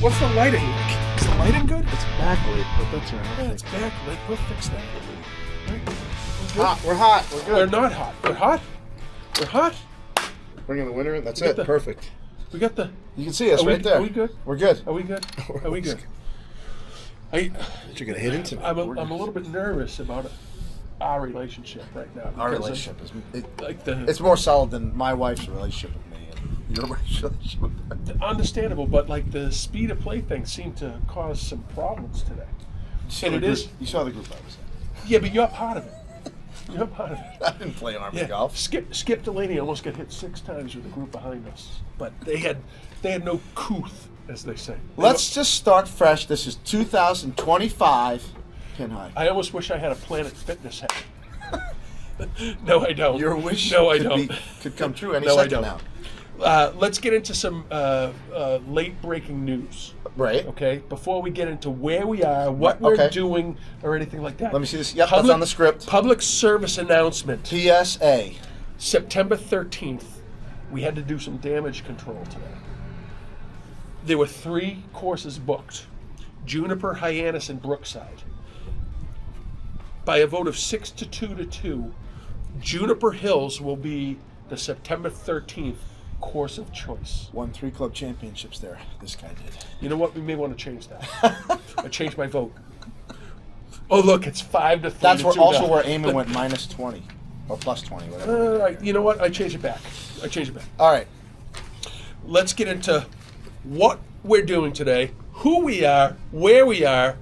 What's the lighting like? Is the lighting good? It's backlit, but that's all right. Yeah, it's backlit. We'll fix that. Right. Hot. We're hot. We're good. We're not hot. We're hot. We're hot. Bringing the winner in. That's We got it. the- Perfect. We got the. You can see us Are we- right there. are we good? We're good. Are we good? Are we good? You're gonna hit into me. I'm a little bit nervous about our relationship right now. Our because relationship is like the it's more solid than my wife's relationship with me and your relationship with her. understandable, but like the speed of play thing seemed to cause some problems today. And it is. You saw the group I was in. Yeah, but you're part of it. You're part of it. I didn't play Army Yeah, golf. Skip Delaney almost got hit 6 times with the group behind us, but they had no couth, as they say. Let's just start fresh. This is 2025. Pin high. I almost wish I had a Planet Fitness hat. No, I don't. Your wish No, I don't. could come true any No, I second don't. now. Let's get into some late-breaking news. Right. Okay, before we get into where we are, what we're Okay. doing, or anything like that. Let me see this. Yep, that's on the script. Public service announcement. PSA. September 13th, we had to do some damage control today. There were 3 courses booked. Juniper, Hyannis, and Brookside. By a vote of 6 to 2, Juniper Hills will be the September 13th course of choice. Won 3 club championships there. This guy did. You know what? We may want to change that. I changed my vote. Oh, look, it's 5 to 3. That's to where 2 also now. where Eamon went minus 20 or plus 20, whatever. All right, you know what? I changed it back. All right. Let's get into what we're doing today, who we are, where we are.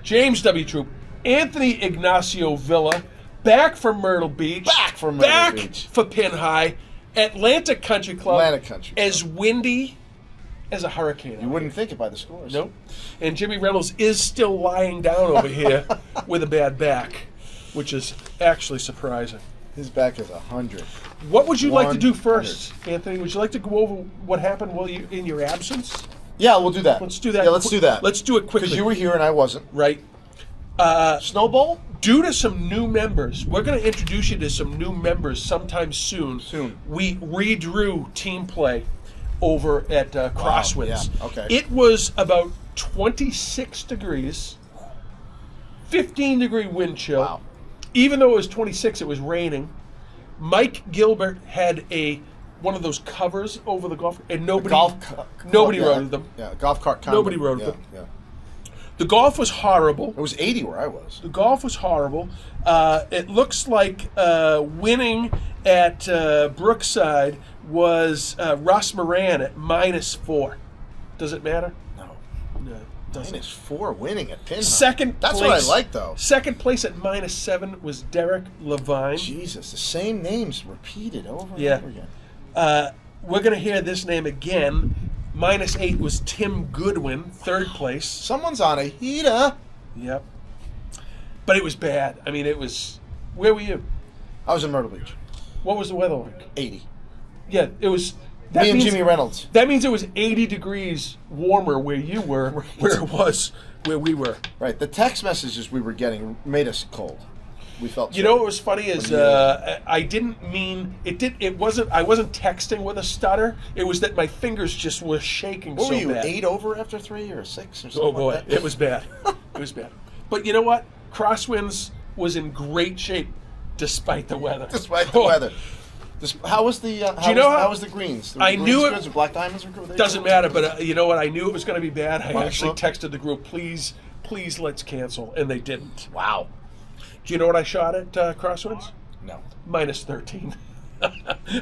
James W. Troup, Anthony Ignacio Villa, back from Myrtle Beach. Back from Myrtle Beach. for Pin High. Atlantic Country Club. Atlantic Country Club. As windy as a hurricane. You wouldn't think it by the scores. Nope. And Jimmy Reynolds is still lying down over here with a bad back, which is actually surprising. His back is 100. What would you like to do 100. first, Anthony? Would you like to go over what happened while you in your absence? Yeah, we'll do that. Let's do that. Yeah, let's do that. Let's do it quickly. Because you were here and I wasn't. Right. Snowball? Due to some new members, we're going to introduce you to some new members sometime soon. We redrew team play over at Crosswinds. Yeah, okay. It was about 26 degrees, 15-degree wind chill. Wow. Even though it was 26, it was raining. Mike Gilbert had one of those covers over the golf, and nobody rode them. Yeah, golf cart combo. Nobody rode them. Yeah. The golf was horrible. It was 80 where I was. The golf was horrible. It looks like winning at Brookside was Russ Moran at -4. Does it matter? No. No, it doesn't. -4 winning at Pin. Second That's place, what I like, though. Second place at -7 was Derek Levine. Jesus, the same names repeated over and Yeah. over again. We're going to hear this name again. -8 was Tim Goodwin, third place. Someone's on a heater. Yep. But it was bad. I mean, it was... Where were you? I was in Myrtle Beach. What was the weather like? 80. Yeah, it was... Me and Jimmy Reynolds. That means it was 80 degrees warmer where you were, where it was where we were. Right. The text messages we were getting made us cold. We felt. You know what was funny is I didn't mean it. It wasn't. I wasn't texting with a stutter. It was that my fingers just were shaking What so were you, bad. 8 over after 3 or 6 or something? Oh boy, like that? it was bad. It was bad. But you know what? Crosswinds was in great shape despite the weather. Despite the weather. How was the? How was the greens? The I greens knew it. good? The black diamonds were good. Doesn't matter, but you know what? I knew it was going to be bad. I Well, actually well. texted the group, please, let's cancel, and they didn't. Wow. Do you know what I shot at Crosswinds? No. -13.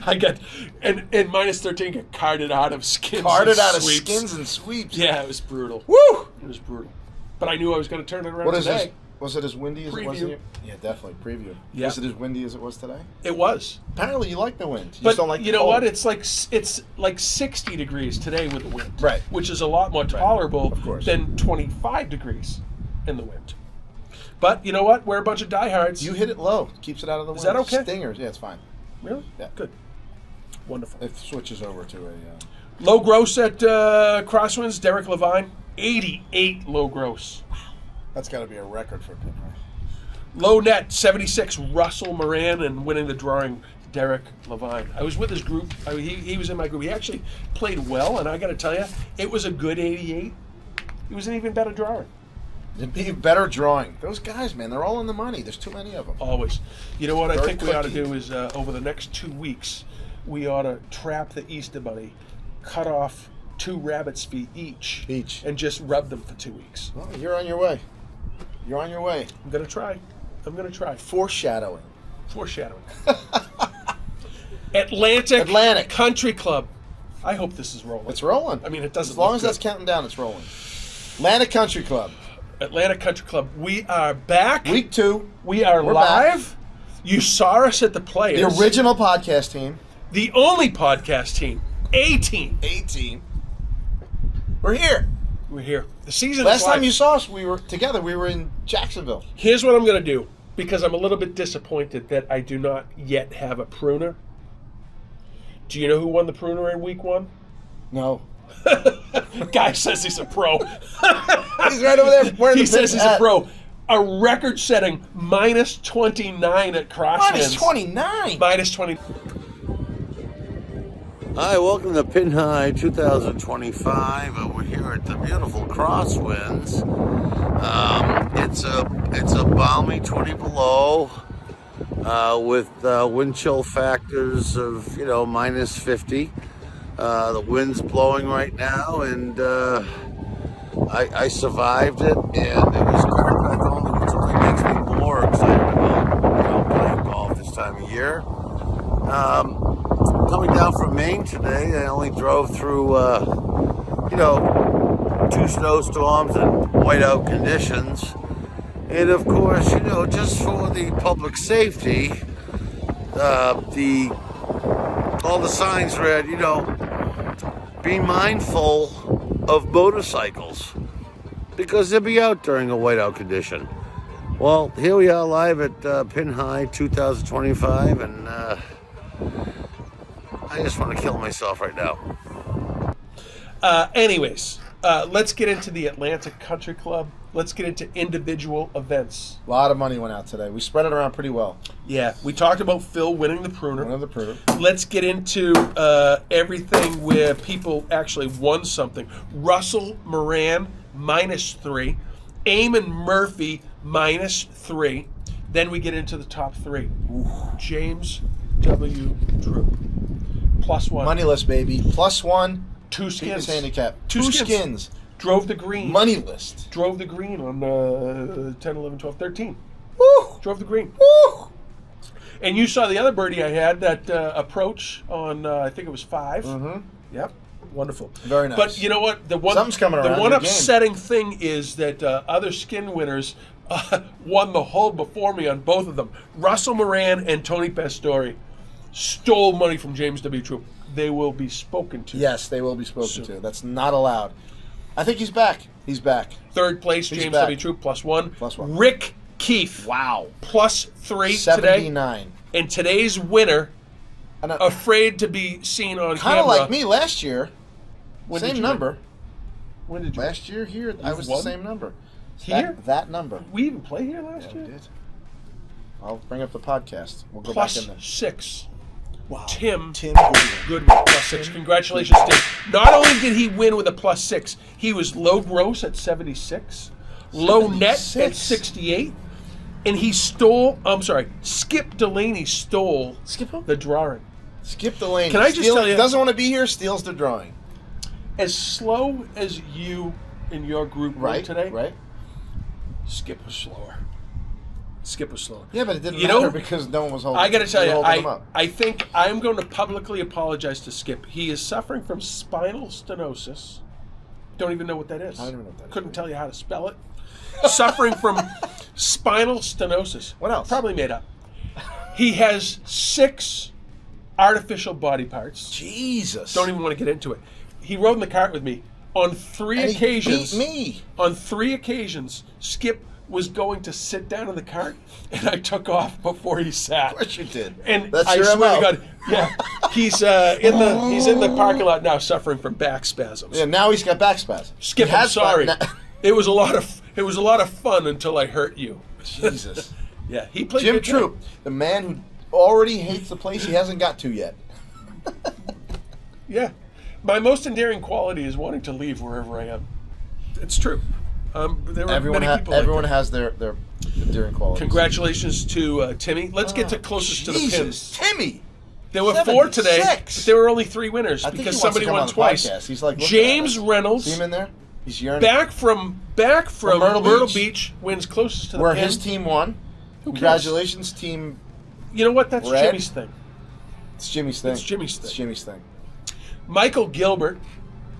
I got and -13 got carted out of skins. Carted and out of sweeps. skins and sweeps. Yeah, it was brutal. Woo! It was brutal. But I knew I was going to turn it around What is today. this? Was it as windy as it was? Preview. Yeah, definitely preview. Yeah. Was it as windy as it was today? It was. Apparently, you like the wind. You But just don't like. you the know cold. what? It's like 60 degrees today with the wind. Right. Which is a lot more tolerable Of course. than 25 degrees in the wind. But you know what? We're a bunch of diehards. You hit it low. Keeps it out of the wind. Is that okay? Stingers. Yeah, it's fine. Really? Yeah. Good. Wonderful. It switches over to a. Low gross at Crosswinds, Derek Levine, 88 low gross. That's got to be a record for a pin. Low net, 76, Russell Moran, and winning the drawing, Derek Levine. I was with his group. He was in my group. He actually played well, and I got to tell you, it was a good 88. He was an even better drawer. It'd be a better drawing. Those guys, man, they're all in the money. There's too many of them. Always. You know what I Very think we ought to clicky. do is over the next 2 weeks, we ought to trap the Easter Bunny, cut off 2 rabbit's feet each, and just rub them for 2 weeks. Well, you're on your way. You're on your way. I'm going to try. Foreshadowing. Atlantic Country Club. I hope this is rolling. It's rolling. I mean, it doesn't As long look as that's good. counting down, it's rolling. Atlantic Country Club. Atlantic Country Club. We are back. Week 2. We are We're live. You saw us at the Players. The original podcast team. The only podcast team. A-team. A-team. We're here. We're here. The season Last is live. time you saw us, we were together. We were in Jacksonville. Here's what I'm going to do, because I'm a little bit disappointed that I do not yet have a pruner. Do you know who won the pruner in week 1? No. Guy says he's a pro. He's right over there wearing He the says he's a hat. pro. A record-setting -29 at Crosswinds. -29. -20. Hi, welcome to Pin High 2025. We're here at the beautiful Crosswinds. It's a balmy 20 below with wind chill factors of -50. The wind's blowing right now, and I survived it, and it was carpet only, which only makes me more excited about playing golf this time of year. Coming down from Maine today, I only drove through, 2 snowstorms and whiteout conditions. And of course, just for the public safety, all the signs read, be mindful of motorcycles because they'll be out during a whiteout condition. Well, here we are live at Pin High 2025, and I just want to kill myself right now. Anyways, let's get into the Atlantic Country Club. Let's get into individual events. A lot of money went out today. We spread it around pretty well. Yeah, we talked about Phil winning the pruner. One of the pruner. Let's get into everything where people actually won something. Russell Moran, -3. Eamon Murphy, -3. Then we get into the top 3. James W. Troup, +1. Moneyless, baby. +1. 2 Biggest skins. handicap. 2 Two skins. skins. Drove the green. Money list. Drove the green on 10, 11, 12, 13. Woo! Drove the green. Woo! And you saw the other birdie I had, that approach on, I think it was 5. Mm-hmm. Yep. Wonderful. Very nice. But you know what? Something's coming around The one your game. upsetting thing is that other skin winners won the hole before me on both of them. Russell Moran and Tony Pastore stole money from James W. Troup. They will be spoken to. Yes, they will be spoken Soon. to. That's not allowed. I think he's back. He's back. Third place, He's James back. W. Troup, +1. +1. Rick Keefe, Wow. +3 today. 79. And today's winner, And, afraid to be seen on kind camera. of like me last year. When did Same you number. win? When did you Last year here, I was won? the same number. Here? That number. We even play here last Yeah, we year? did. I'll bring up the podcast. We'll go back in there. +6. Wow. Tim Goodwin. Goodwin, +6. Congratulations, Tim. Not only did he win with a +6, he was low gross at 76, low net at 68, and he stole, Skip Delaney stole Skip who? the drawing. Skip the lane. Can I just tell you- Doesn't want to be here, steals the drawing. As slow as you and your group were Right, today, right. Skip was slower. Skip was slower. Yeah, but it didn't You matter know, because no one was holding. I got to tell you, holding him up. I think I'm going to publicly apologize to Skip. He is suffering from spinal stenosis. Don't even know what that is. I don't even know what that is. Couldn't tell you how to spell it. Suffering from spinal stenosis. What else? Probably made up. He has 6 artificial body parts. Jesus. Don't even want to get into it. He rode in the cart with me on 3 And he occasions. beat me. On 3 occasions, Skip was going to sit down in the cart, and I took off before he sat. Of course you did. And That's I your swear MO. to God, yeah, he's in the parking lot now, suffering from back spasms. Yeah, now he's got back spasms. Skip, He I'm has sorry. back- It was a lot of fun until I hurt you. Jesus. Yeah, he played Jim good Troup, the man who already hates the place he hasn't got to yet. Yeah, my most endearing quality is wanting to leave wherever I am. It's true. There were Everyone, many people. everyone like has their endearing qualities. Congratulations to Timmy. Let's get to closest to the pins. Timmy. There were 4 today, 76. but there were only 3 winners I think because he wants to somebody come won on the twice. podcast. He's like looking James at us. Reynolds, See him in there? He's yearning. back from Myrtle Myrtle Beach. Beach, wins closest to the Where pin. his team won. Who cares? Congratulations, team. You know what? That's Red. Jimmy's thing. It's Jimmy's thing. It's Jimmy's thing. It's Jimmy's thing. Michael Gilbert,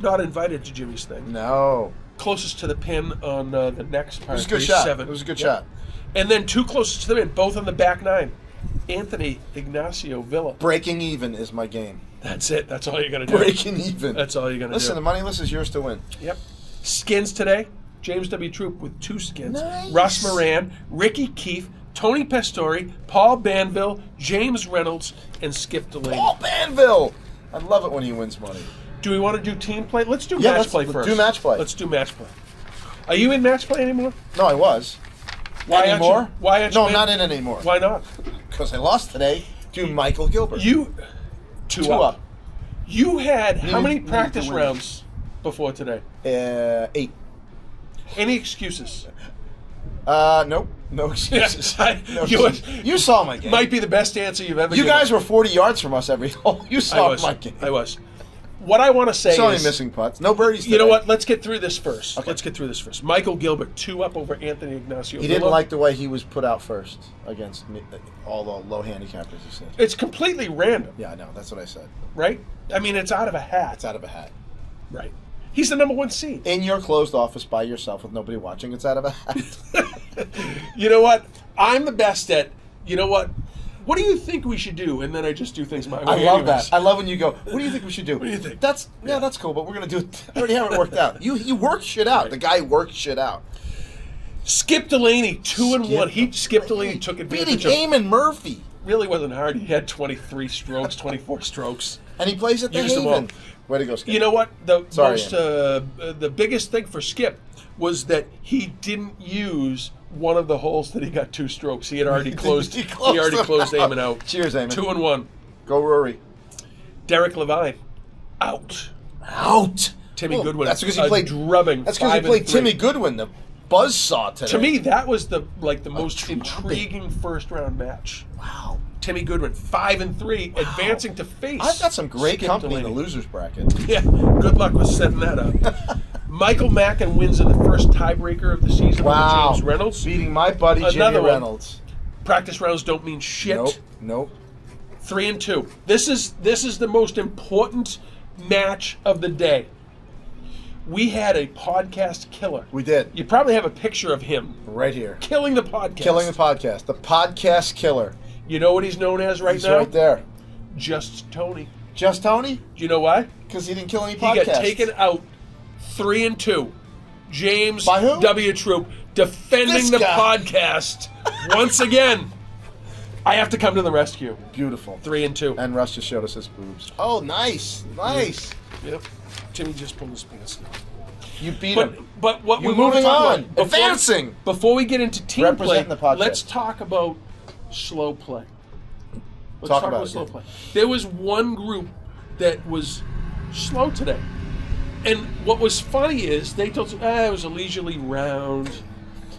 not invited to Jimmy's thing. No. Closest to the pin on the next part. It was a good shot. 7. It was a good Yep. shot. And then 2 closest to the pin, both on the back 9. Anthony Ignacio Villa. Breaking even is my game. That's it. That's all you're going to do. Breaking even. That's all you're going to do. Listen, the money list is yours to win. Yep. Skins today. James W. Troup with 2 skins. Nice. Russ Moran, Ricky Keefe, Tony Pastori, Paul Banville, James Reynolds, and Skip Delaney. Paul Banville. I love it when he wins money. Do we want to do team play? Let's do Yeah, match let's play first. do match play. Let's do match play. Are you in match play anymore? No, I was. Why aren't anymore? you- why aren't you No, in? not in anymore. Why not? Because I lost today to Michael Gilbert. You two up. You had how many Needed practice to win. rounds before today? 8. Any excuses? Nope. No excuses. No excuses. You saw my game. Might be the best answer you've ever You given. guys were 40 yards from us every hole. You I saw was. my game. I was. What I want to say It's only is, missing putts. No birdies today. you know what? Let's get through this first. Okay. Let's get through this first. Michael Gilbert, 2 up over Anthony Ignacio. He didn't Villa. like the way he was put out first against me, all the low handicappers, he said. It's completely random, Yeah, I know. That's what I said. right? I mean, it's out of a hat. It's out of a hat. Right. He's the number 1 seed. In your closed office by yourself with nobody watching, it's out of a hat. You know what? I'm the best at, you know what? What do you think we should do? And then I just do things my way. I love anyways. that. I love when you go, what do you think we should do? What do you think? That's cool, but we're going to do it. I already have it worked out. You work shit out. Right. The guy worked shit out. Skip Delaney, 2-1. Skip Delaney took advantage Beating of. Eamon Murphy. Really wasn't hard. He had 23 strokes, 24 strokes. And he plays at the Used them all. Haven. Way to go, Skip. You know what? The Sorry, most, the biggest thing for Skip was that he didn't use one of the holes that he got 2 strokes. He had already closed. He he closed already them closed out. Eamon out. Cheers, Eamon. 2-1. Go Rory. Derek Levine out. Out. Timmy Well, Goodwin. That's because he a played drubbing. That's because he 5-3. played Timmy Goodwin, the buzzsaw today. To me, that was the most drubbing. intriguing first round match. Wow. Timmy Goodwin, 5-3, advancing to face. I've got some great Skip company in Delaney. the losers bracket. Yeah, good luck with setting that up. Michael Mackin wins in the first tiebreaker of the season Wow. over James Reynolds. Beating my buddy Another Jimmy one. Reynolds. Practice rounds don't mean shit. Nope. 3-2. This is the most important match of the day. We had a podcast killer. We did. You probably have a picture of him Right here. killing the podcast. Killing the podcast. The podcast killer. You know what he's known as right He's now? right there. Just Tony. Just Tony? Do you know why? Because he didn't kill any He podcasts. got taken out 3-2. James By who? W. Troop defending This the guy. podcast once again. I have to come to the rescue. Beautiful. 3-2. And Russ just showed us his boobs. Oh, nice. Nice. Yep. Jimmy just pulled his pants down. You beat But him. what You're we want to moving talk on. about Advancing. before we get into team play, Representing the podcast. let's talk about slow play. Let's Talk about it, slow Jim. play. There was one group that was slow today. And what was funny is they told us, it was a leisurely round.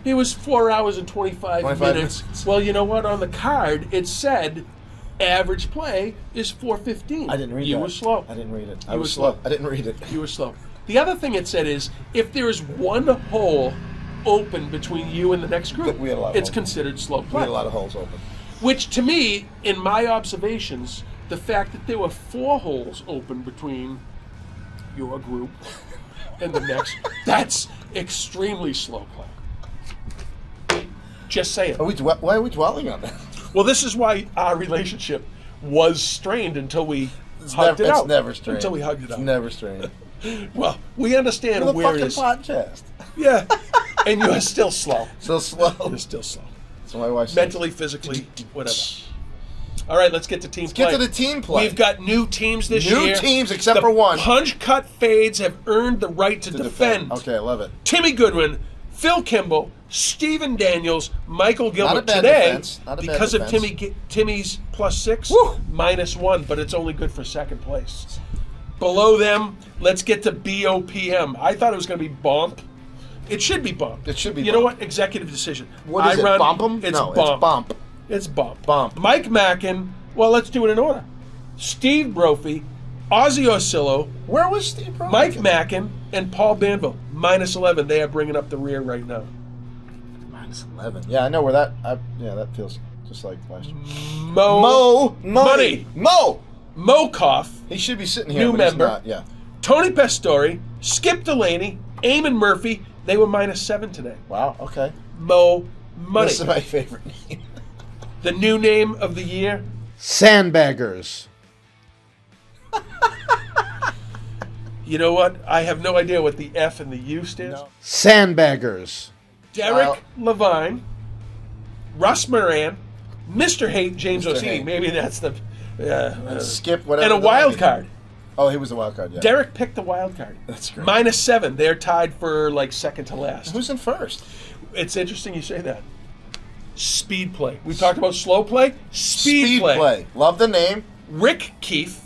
It was 4 hours and 25 minutes. minutes. Well, you know what? On the card, it said average play is 4:15. I didn't read that. You were slow. I didn't read it. You I were was slow. slow. I didn't read it. You were slow. The other thing it said is if there is one hole open between you and the next group, We had a lot of it's holes. considered slow We play. had a lot of holes open. Which to me, in my observations, the fact that there were 4 holes open between your group and the next, that's extremely slow play. Just saying. Why are we dwelling on that? Well, this is why our relationship was strained until we hugged it It's out. never strained. Until we hugged it It's out. never strained. Well, we understand We're the where it fucking is. podcast. Yeah. And you're still slow. So slow. You're still slow. That's my wife said. Mentally, physically, whatever. All right, let's get to team play. Get to the team play. We've got new teams this New year. teams except The for one. Punch cut fades have earned the right to defend. Okay, I love it. Timmy Goodwin, Phil Kimball, Stephen Daniels, Michael Gilbert bad today defense. Not a bad because of defense. Timmy's +6, Woo! -1, but it's only good for second place. Below them, let's get to BOPM. I thought it was going to be Bomp. It should be bumped. It should be You know bumped. what? Executive decision. What is it? Bump 'em? It's No, bump. it's bump. It's bump. Bump. Mike Mackin. Well, let's do it in order. Steve Brophy, Ozzy Orsillo, Where was Steve Brophy? Mike Mackin, and Paul Banville. Minus 11. They are bringing up the rear right now. Minus 11. Yeah, I know where that. Yeah, that feels just like last year. Mo Money. Mo. Mokoff, He should be sitting here. New but member. He's not. Yeah. Tony Pastori, Skip Delaney, Eamon Murphy. They were minus 7 today. Wow. Okay. Mo Money. This is my favorite name. The new name of the year. Sandbaggers. You know what? I have no idea what the F and the U stands. No. Sandbaggers. Derek Levine, Russ Moran, Mr. Haight, James Mr. Orsini. Haight. Maybe that's the Skip whatever. and a the wild name. card. Oh, he was a wild card. Yeah. Derek picked the wild card. That's great. Minus 7. They're tied for like second to last. Who's in first? It's interesting you say that. Speed play. We talked about slow play. Speed play. Love the name. Rick Keefe,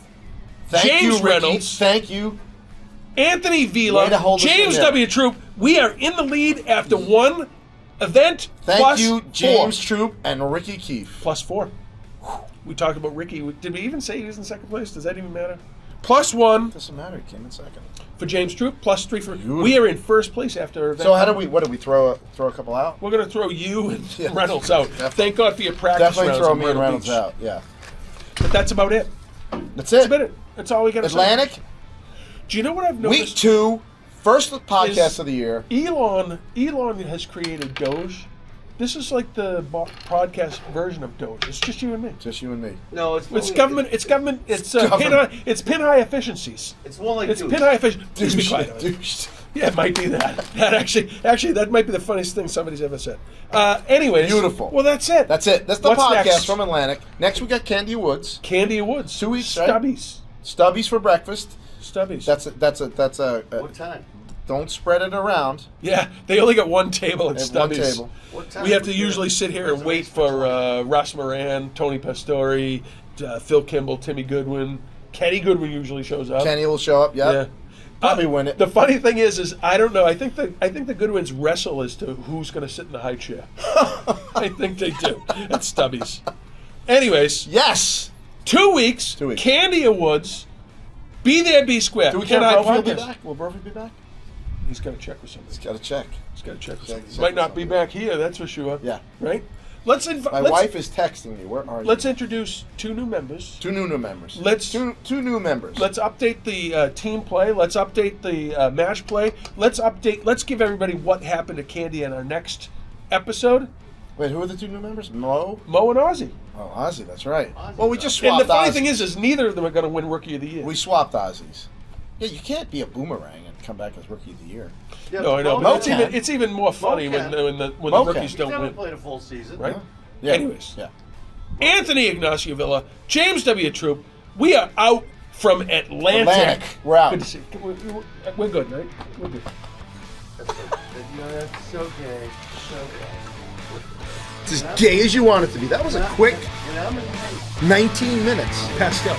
Thank James you, Ricky. Reynolds. Thank you. Anthony Way to Vila, hold us James in there. W. Troup. We are in the lead after one event. Thank plus you, 4. James Troup and Ricky Keefe. Plus 4. We talked about Ricky. Did we even say he was in second place? Does that even matter? Plus 1 Doesn't matter. He came in second. for James Troup. Plus 3 for. Beautiful. We are in first place after event. So how do we? What do we throw? Throw a couple out? We're going to throw you and Yeah. Reynolds out. Thank God for your practice Definitely rounds throw in me and Myrtle Reynolds Beach. out. Yeah. But that's about it. That's That's it. about it. That's all we got to say. Atlantic. Do you know what I've Week noticed? 2. First podcast Is- of the year. Elon has created Doge. This is like the podcast version of Doge. It's just you and me. Just you and me. No, It's government. It's government. It's government. pin high efficiencies. It's more like It's douche. pin high efficiency. Please be Douche. quiet. Douche. Yeah, it might be that. That actually, that might be the funniest thing somebody's ever said. Anyways, Beautiful. Well, that's it. That's it. That's the What's podcast next? from Atlantic. Next we got Candy Woods. Candy Woods. 2 weeks, right? Stubbies. Stubbies for breakfast. Stubbies. That's a What time? don't spread it around. Yeah, they only got one table at They have one Stubbies. table. What time We have to was the usually sit here and wait reservation for Russ Moran, Tony Pastori, Phil Kimball, Timmy Goodwin. Kenny Goodwin usually shows up. Kenny will show up. Yep. Yeah. Probably win it. The funny thing is I don't know. I think the Goodwins wrestle as to who's going to sit in the high chair. I think they do at Stubbies. Anyways, Yes. 2 weeks. 2 weeks. Candy Woods. Be there, be square. Do we Can count I Brophy will be podcast? back? Will Brophy be back? He's got to check with somebody. He's got to check. He's got to check with Check- somebody. check Might with not be somebody. back here. That's for sure. Yeah. Right. Let's My let's, wife is texting me. Where are you? Let's introduce 2 new members. Two new members. Let's- two new members. Let's update the team play. Let's update the match play. Let's give everybody what happened to Candy in our next episode. Wait, who are the 2 new members? Mo. Mo and Ozzy. Oh, Ozzy. That's right. Ozzy's Well, we up. just And swapped. the funny Ozzy. thing is neither of them are going to win Rookie of the Year. we swapped Ozzy's. Yeah, you can't be a boomerang and come back as Rookie of the Year. Yeah, no, I know. Mo But can. it's even more funny when can. the Mo can. rookies He's don't never win. played a full season. Right? Yeah. Anyways. Yeah. Anthony Ignacio Villa, James W. Troup. We are out from Atlantic. Atlantic. We're out. Good to see you. We're good, right? We're good. That's so gay. So gay. It's as gay as you want it to be. That was a quick You know, 19 minutes. Pastel.